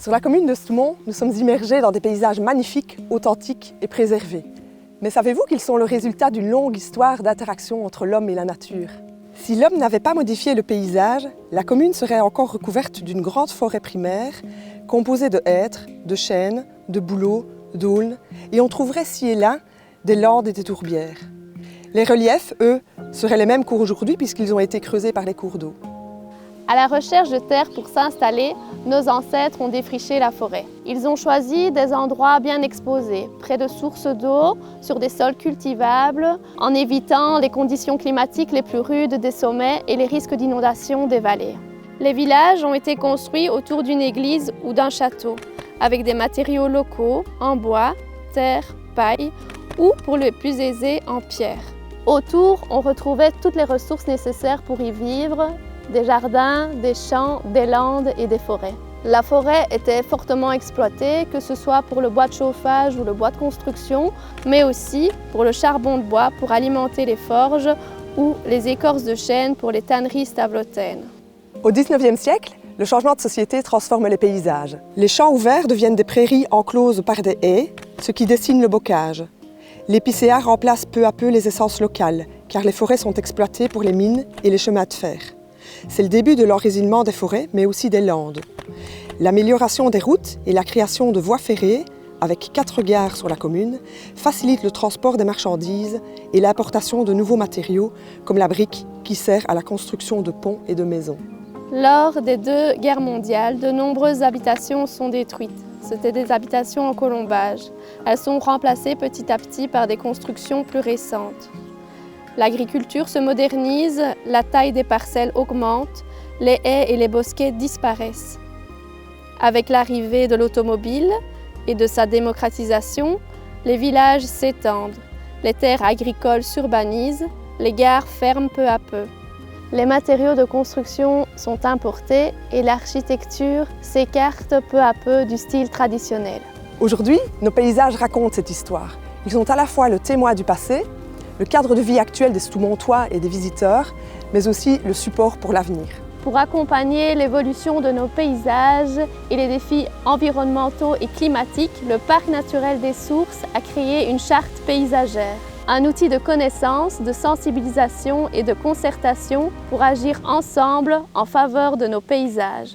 Sur la commune de Stoumont, nous sommes immergés dans des paysages magnifiques, authentiques et préservés. Mais savez-vous qu'ils sont le résultat d'une longue histoire d'interaction entre l'homme et la nature? Si l'homme n'avait pas modifié le paysage, la commune serait encore recouverte d'une grande forêt primaire, composée de hêtres, de chênes, de bouleaux, d'aulnes, et on trouverait ci et là des landes et des tourbières. Les reliefs, eux, seraient les mêmes qu'aujourd'hui puisqu'ils ont été creusés par les cours d'eau. À la recherche de terre pour s'installer, nos ancêtres ont défriché la forêt. Ils ont choisi des endroits bien exposés, près de sources d'eau, sur des sols cultivables, en évitant les conditions climatiques les plus rudes des sommets et les risques d'inondation des vallées. Les villages ont été construits autour d'une église ou d'un château, avec des matériaux locaux, en bois, terre, paille ou, pour les plus aisés, en pierre. Autour, on retrouvait toutes les ressources nécessaires pour y vivre, des jardins, des champs, des landes et des forêts. La forêt était fortement exploitée, que ce soit pour le bois de chauffage ou le bois de construction, mais aussi pour le charbon de bois pour alimenter les forges ou les écorces de chêne pour les tanneries stavlotaines. Au XIXe siècle, le changement de société transforme les paysages. Les champs ouverts deviennent des prairies encloses par des haies, ce qui dessine le bocage. L'épicéa remplace peu à peu les essences locales, car les forêts sont exploitées pour les mines et les chemins de fer. C'est le début de l'enracinement des forêts, mais aussi des landes. L'amélioration des routes et la création de voies ferrées, avec 4 gares sur la commune, facilitent le transport des marchandises et l'importation de nouveaux matériaux, comme la brique qui sert à la construction de ponts et de maisons. Lors des 2 guerres mondiales, de nombreuses habitations sont détruites. C'étaient des habitations en colombage. Elles sont remplacées petit à petit par des constructions plus récentes. L'agriculture se modernise, la taille des parcelles augmente, les haies et les bosquets disparaissent. Avec l'arrivée de l'automobile et de sa démocratisation, les villages s'étendent, les terres agricoles s'urbanisent, les gares ferment peu à peu. Les matériaux de construction sont importés et l'architecture s'écarte peu à peu du style traditionnel. Aujourd'hui, nos paysages racontent cette histoire. Ils sont à la fois le témoin du passé, le cadre de vie actuel des Stoumontois et des visiteurs, mais aussi le support pour l'avenir. Pour accompagner l'évolution de nos paysages et les défis environnementaux et climatiques, le Parc naturel des Sources a créé une charte paysagère, un outil de connaissance, de sensibilisation et de concertation pour agir ensemble en faveur de nos paysages.